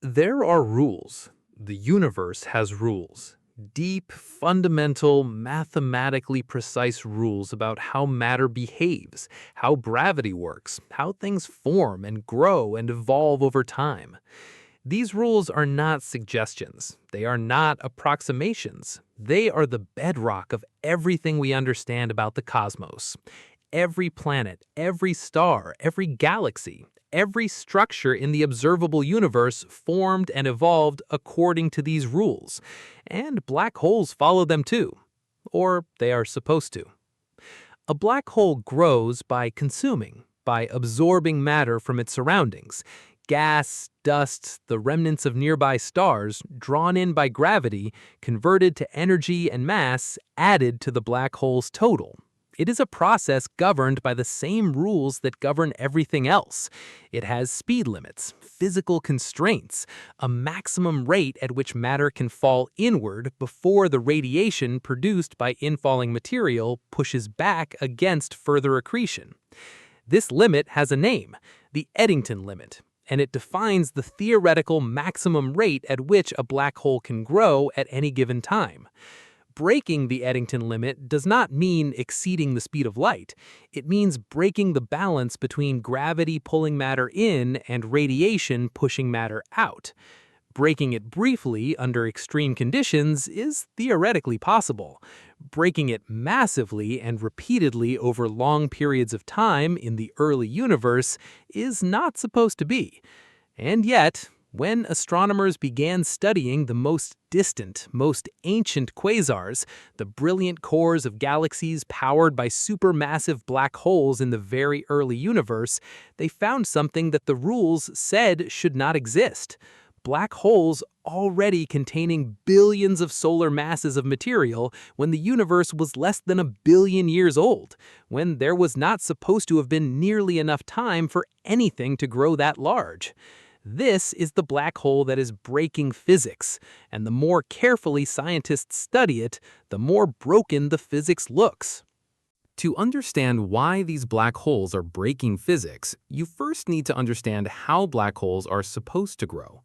There are rules. The universe has rules. Deep, fundamental, mathematically precise rules about how matter behaves, how gravity works, how things form and grow and evolve over time. These rules are not suggestions. They are not approximations. They are the bedrock of everything we understand about the cosmos. Every planet, every star, every galaxy, every structure in the observable universe formed and evolved according to these rules. And black holes follow them too. Or they are supposed to. A black hole grows by consuming, by absorbing matter from its surroundings. Gas, dust, the remnants of nearby stars, drawn in by gravity, converted to energy and mass, added to the black hole's total. It is a process governed by the same rules that govern everything else. It has speed limits, physical constraints, a maximum rate at which matter can fall inward before the radiation produced by infalling material pushes back against further accretion. This limit has a name, the Eddington Limit, and it defines the theoretical maximum rate at which a black hole can grow at any given time. Breaking the Eddington limit does not mean exceeding the speed of light. It means breaking the balance between gravity pulling matter in and radiation pushing matter out. Breaking it briefly under extreme conditions is theoretically possible. Breaking it massively and repeatedly over long periods of time in the early universe is not supposed to be. And yet, when astronomers began studying the most distant, most ancient quasars, the brilliant cores of galaxies powered by supermassive black holes in the very early universe, they found something that the rules said should not exist. Black holes already containing billions of solar masses of material when the universe was less than 1 billion years old, when there was not supposed to have been nearly enough time for anything to grow that large. This is the black hole that is breaking physics, and the more carefully scientists study it, the more broken the physics looks. To understand why these black holes are breaking physics, you first need to understand how black holes are supposed to grow.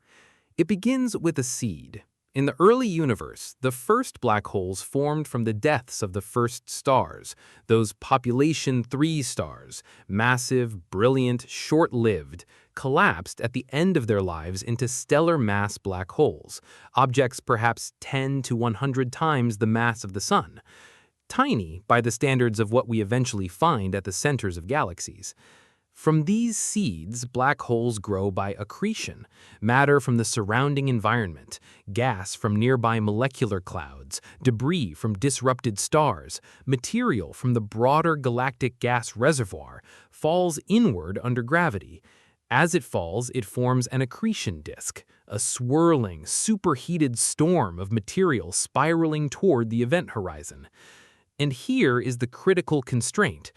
It begins with a seed. In the early universe, the first black holes formed from the deaths of the first stars, those population 3 stars, massive, brilliant, short-lived, collapsed at the end of their lives into stellar mass black holes, objects perhaps 10 to 100 times the mass of the Sun. Tiny by the standards of what we eventually find at the centers of galaxies. From these seeds, black holes grow by accretion, matter from the surrounding environment, gas from nearby molecular clouds, debris from disrupted stars, material from the broader galactic gas reservoir, falls inward under gravity. As it falls, it forms an accretion disk, a swirling, superheated storm of material spiraling toward the event horizon. And here is the critical constraint.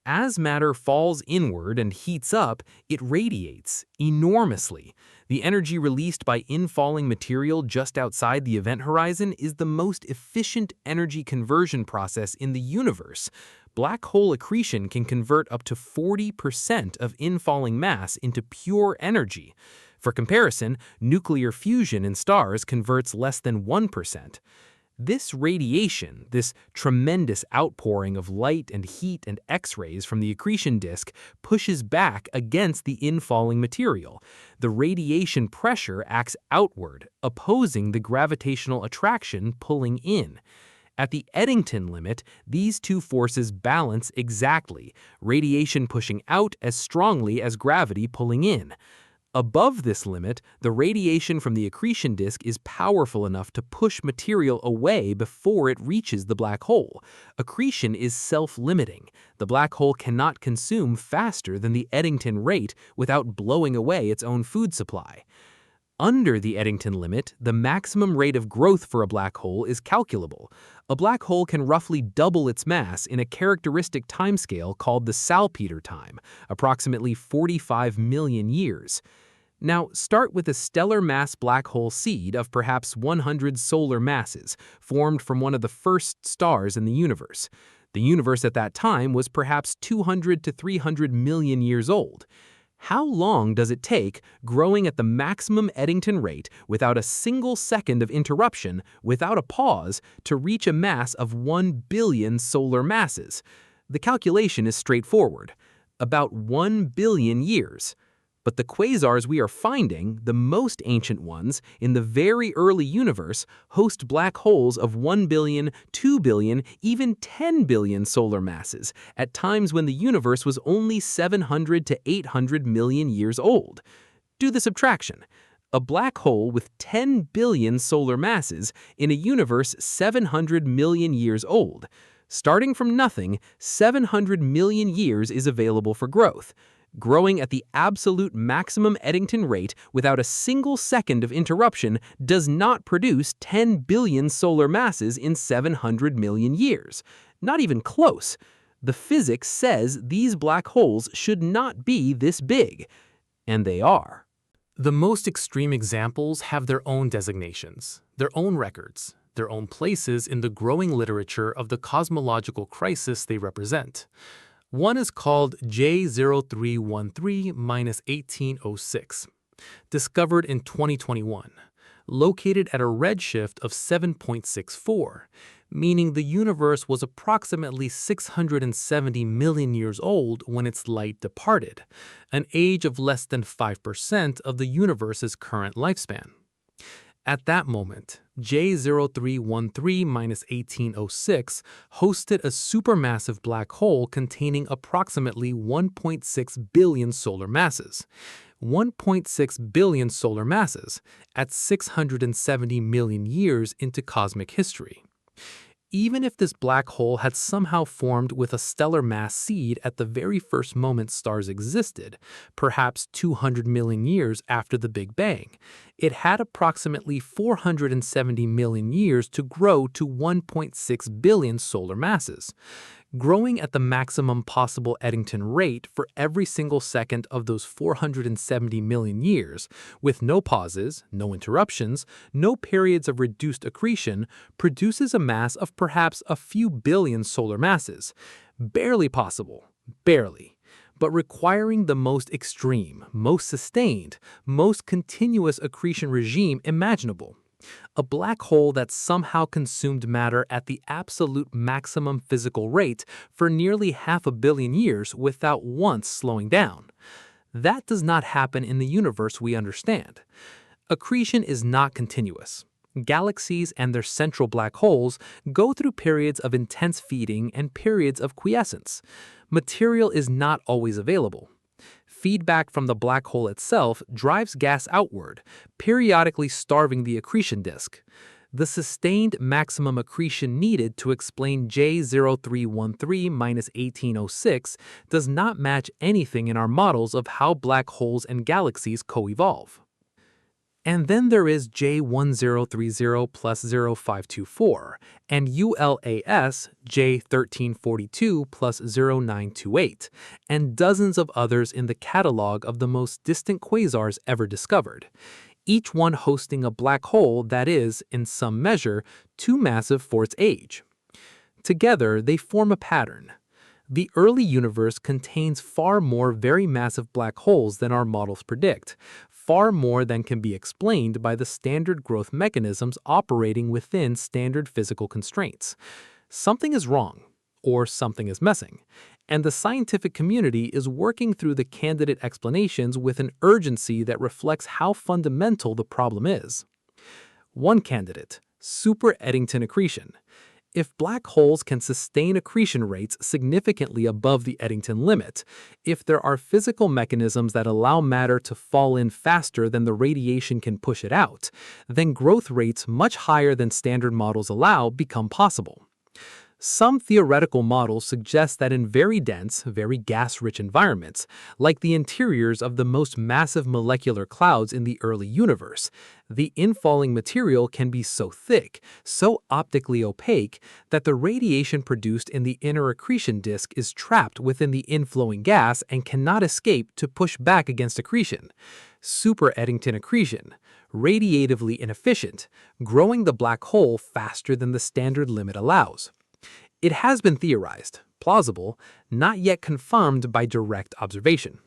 As matter falls inward and heats up, it radiates enormously. The energy released by infalling material just outside the event horizon is the most efficient energy conversion process in the universe. Black hole accretion can convert up to 40% of infalling mass into pure energy. For comparison, nuclear fusion in stars converts less than 1%. This radiation, this tremendous outpouring of light and heat and X-rays from the accretion disk, pushes back against the infalling material. The radiation pressure acts outward, opposing the gravitational attraction pulling in. At the Eddington limit, these two forces balance exactly, radiation pushing out as strongly as gravity pulling in. Above this limit, the radiation from the accretion disk is powerful enough to push material away before it reaches the black hole. Accretion is self-limiting. The black hole cannot consume faster than the Eddington rate without blowing away its own food supply. Under the Eddington limit, the maximum rate of growth for a black hole is calculable. A black hole can roughly double its mass in a characteristic timescale called the salpeter time, approximately 45 million years. Now, start with a stellar mass black hole seed of perhaps 100 solar masses, formed from one of the first stars in the universe. The universe at that time was perhaps 200 to 300 million years old. How long does it take, growing at the maximum Eddington rate without a single second of interruption, without a pause, to reach a mass of 1 billion solar masses? The calculation is straightforward. About 1 billion years. But the quasars we are finding, the most ancient ones, in the very early universe, host black holes of 1 billion, 2 billion, even 10 billion solar masses, at times when the universe was only 700 to 800 million years old. Do the subtraction. A black hole with 10 billion solar masses in a universe 700 million years old. Starting from nothing, 700 million years is available for growth. Growing at the absolute maximum Eddington rate without a single second of interruption does not produce 10 billion solar masses in 700 million years. Not even close. The physics says these black holes should not be this big. And they are. The most extreme examples have their own designations, their own records, their own places in the growing literature of the cosmological crisis they represent. One is called J0313-1806, discovered in 2021, located at a redshift of 7.64, meaning the universe was approximately 670 million years old when its light departed, an age of less than 5% of the universe's current lifespan. At that moment, J0313-1806 hosted a supermassive black hole containing approximately 1.6 billion solar masses. 1.6 billion solar masses at 670 million years into cosmic history. Even if this black hole had somehow formed with a stellar mass seed at the very first moment stars existed, perhaps 200 million years after the Big Bang, it had approximately 470 million years to grow to 1.6 billion solar masses. Growing at the maximum possible Eddington rate for every single second of those 470 million years, with no pauses, no interruptions, no periods of reduced accretion, produces a mass of perhaps a few billion solar masses. Barely possible, barely, but requiring the most extreme, most sustained, most continuous accretion regime imaginable. A black hole that somehow consumed matter at the absolute maximum physical rate for nearly 500 million years without once slowing down. That does not happen in the universe we understand. Accretion is not continuous. Galaxies and their central black holes go through periods of intense feeding and periods of quiescence. Material is not always available. Feedback from the black hole itself drives gas outward, periodically starving the accretion disk. The sustained maximum accretion needed to explain J0313-1806 does not match anything in our models of how black holes and galaxies co-evolve. And then there is J1030 plus 0524 and ULAS J1342 plus 0928, and dozens of others in the catalog of the most distant quasars ever discovered, each one hosting a black hole that is, in some measure, too massive for its age. Together, they form a pattern. The early universe contains far more very massive black holes than our models predict, far more than can be explained by the standard growth mechanisms operating within standard physical constraints. Something is wrong, or something is missing, and the scientific community is working through the candidate explanations with an urgency that reflects how fundamental the problem is. One candidate, super-Eddington accretion. If black holes can sustain accretion rates significantly above the Eddington limit, if there are physical mechanisms that allow matter to fall in faster than the radiation can push it out, then growth rates much higher than standard models allow become possible. Some theoretical models suggest that in very dense, very gas-rich environments, like the interiors of the most massive molecular clouds in the early universe, the infalling material can be so thick, so optically opaque, that the radiation produced in the inner accretion disk is trapped within the inflowing gas and cannot escape to push back against accretion. Super-Eddington accretion, radiatively inefficient, growing the black hole faster than the standard limit allows. It has been theorized, plausible, not yet confirmed by direct observation.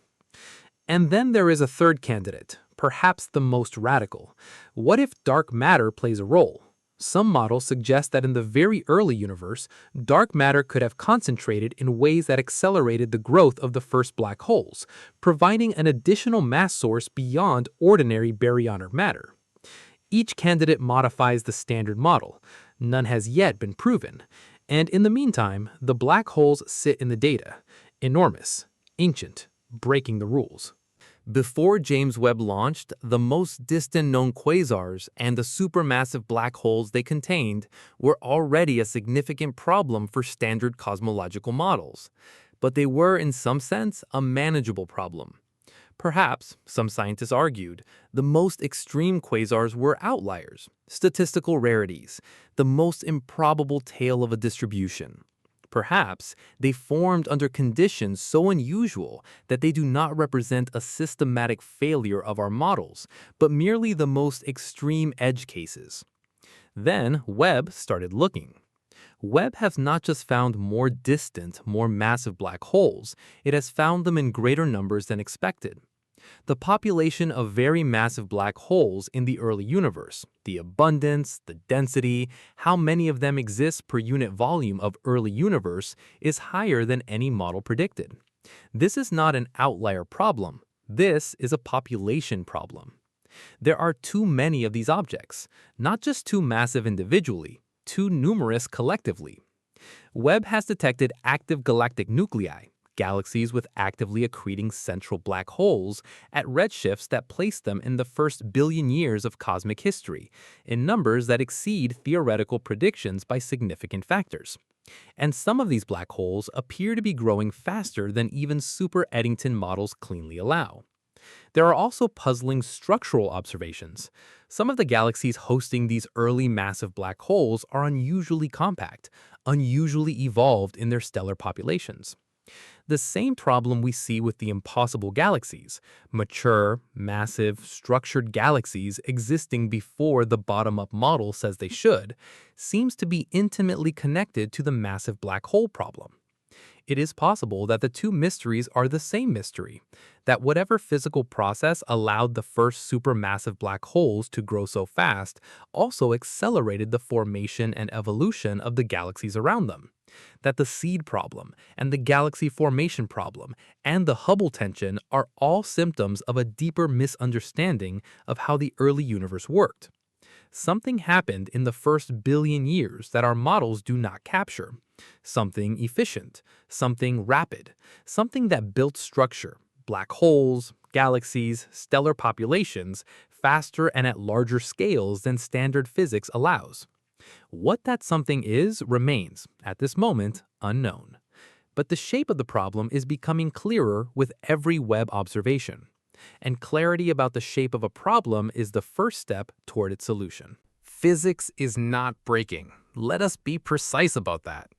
And then there is a third candidate, perhaps the most radical. What if dark matter plays a role? Some models suggest that in the very early universe, dark matter could have concentrated in ways that accelerated the growth of the first black holes, providing an additional mass source beyond ordinary baryonic matter. Each candidate modifies the standard model. None has yet been proven. And in the meantime, the black holes sit in the data, enormous, ancient, breaking the rules. Before James Webb launched, the most distant known quasars and the supermassive black holes they contained were already a significant problem for standard cosmological models. But they were, in some sense, a manageable problem. Perhaps, some scientists argued, the most extreme quasars were outliers, statistical rarities, the most improbable tale of a distribution. Perhaps they formed under conditions so unusual that they do not represent a systematic failure of our models, but merely the most extreme edge cases. Then Webb started looking. Webb has not just found more distant, more massive black holes, it has found them in greater numbers than expected. The population of very massive black holes in the early universe, the abundance, the density, how many of them exist per unit volume of early universe is higher than any model predicted. This is not an outlier problem. This is a population problem. There are too many of these objects, not just too massive individually, too numerous collectively. Webb has detected active galactic nuclei, galaxies with actively accreting central black holes, at redshifts that place them in the first billion years of cosmic history, in numbers that exceed theoretical predictions by significant factors. And some of these black holes appear to be growing faster than even super-Eddington models cleanly allow. There are also puzzling structural observations. Some of the galaxies hosting these early massive black holes are unusually compact, unusually evolved in their stellar populations. The same problem we see with the impossible galaxies, mature, massive, structured galaxies existing before the bottom-up model says they should, seems to be intimately connected to the massive black hole problem. It is possible that the two mysteries are the same mystery, that whatever physical process allowed the first supermassive black holes to grow so fast also accelerated the formation and evolution of the galaxies around them. That the seed problem and the galaxy formation problem and the Hubble tension are all symptoms of a deeper misunderstanding of how the early universe worked. Something happened in the first billion years that our models do not capture. Something efficient, something rapid, something that built structure, black holes, galaxies, stellar populations, faster and at larger scales than standard physics allows. What that something is remains, at this moment, unknown. But the shape of the problem is becoming clearer with every Webb observation. And clarity about the shape of a problem is the first step toward its solution. Physics is not breaking. Let us be precise about that.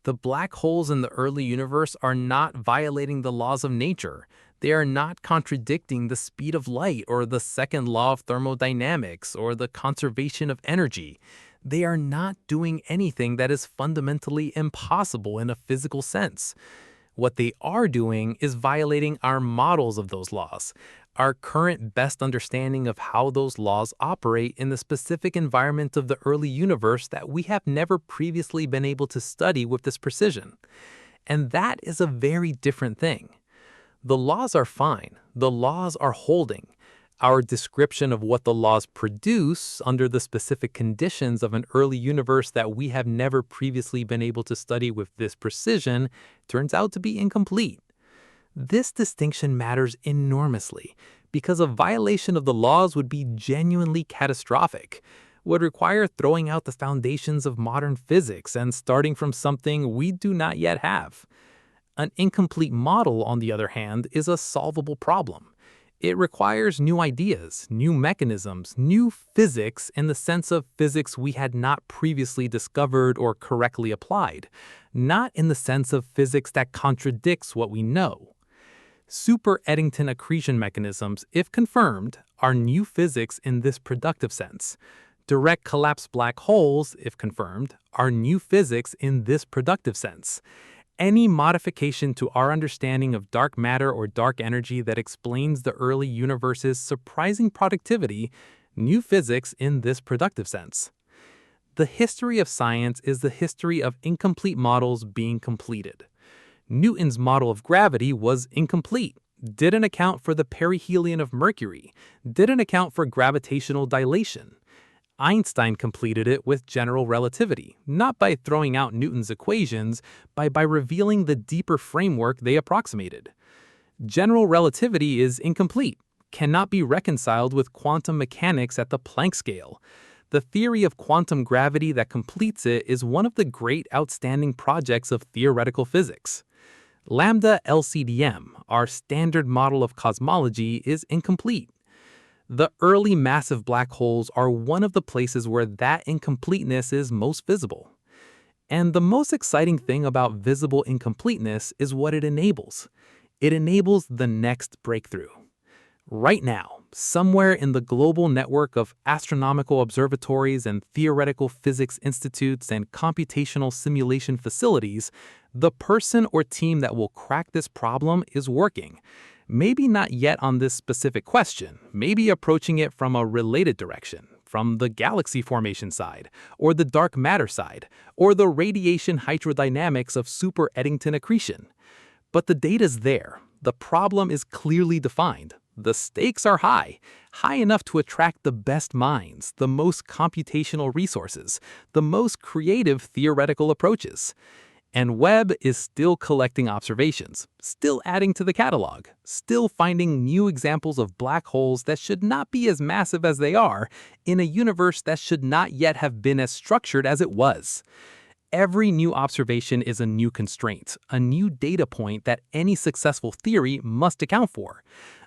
The black holes in the early universe are not violating the laws of nature. They are not contradicting the speed of light or the second law of thermodynamics or the conservation of energy. They are not doing anything that is fundamentally impossible in a physical sense. What they are doing is violating our models of those laws, our current best understanding of how those laws operate in the specific environment of the early universe that we have never previously been able to study with this precision. And that is a very different thing. The laws are fine. The laws are holding. Our description of what the laws produce under the specific conditions of an early universe that we have never previously been able to study with this precision turns out to be incomplete. This distinction matters enormously because a violation of the laws would be genuinely catastrophic, would require throwing out the foundations of modern physics and starting from something we do not yet have. An incomplete model, on the other hand, is a solvable problem. It requires new ideas, new mechanisms, new physics in the sense of physics we had not previously discovered or correctly applied, not in the sense of physics that contradicts what we know. Super-Eddington accretion mechanisms, if confirmed, are new physics in this productive sense. Direct collapse black holes, if confirmed, are new physics in this productive sense. Any modification to our understanding of dark matter or dark energy that explains the early universe's surprising productivity, new physics in this productive sense. The history of science is the history of incomplete models being completed. Newton's model of gravity was incomplete, didn't account for the perihelion of Mercury, didn't account for gravitational dilation. Einstein completed it with general relativity, not by throwing out Newton's equations, but by revealing the deeper framework they approximated. General relativity is incomplete, cannot be reconciled with quantum mechanics at the Planck scale. The theory of quantum gravity that completes it is one of the great outstanding projects of theoretical physics. Lambda LCDM, our standard model of cosmology, is incomplete. The early massive black holes are one of the places where that incompleteness is most visible. And the most exciting thing about visible incompleteness is what it enables. It enables the next breakthrough. Right now, somewhere in the global network of astronomical observatories and theoretical physics institutes and computational simulation facilities, the person or team that will crack this problem is working. Maybe not yet on this specific question, maybe approaching it from a related direction, from the galaxy formation side, or the dark matter side, or the radiation hydrodynamics of super-Eddington accretion. But the data's there. The problem is clearly defined. The stakes are high, high enough to attract the best minds, the most computational resources, the most creative theoretical approaches. And Webb is still collecting observations, still adding to the catalog, still finding new examples of black holes that should not be as massive as they are in a universe that should not yet have been as structured as it was. Every new observation is a new constraint, a new data point that any successful theory must account for.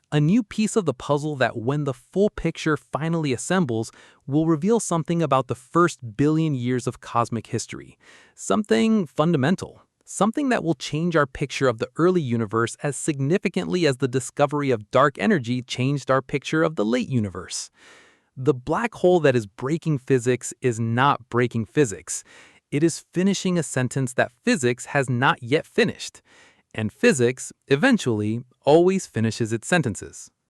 A new piece of the puzzle that, when the full picture finally assembles, will reveal something about the first billion years of cosmic history. Something fundamental. Something that will change our picture of the early universe as significantly as the discovery of dark energy changed our picture of the late universe. The black hole that is breaking physics is not breaking physics. It is finishing a sentence that physics has not yet finished. And physics, eventually, always finishes its sentences.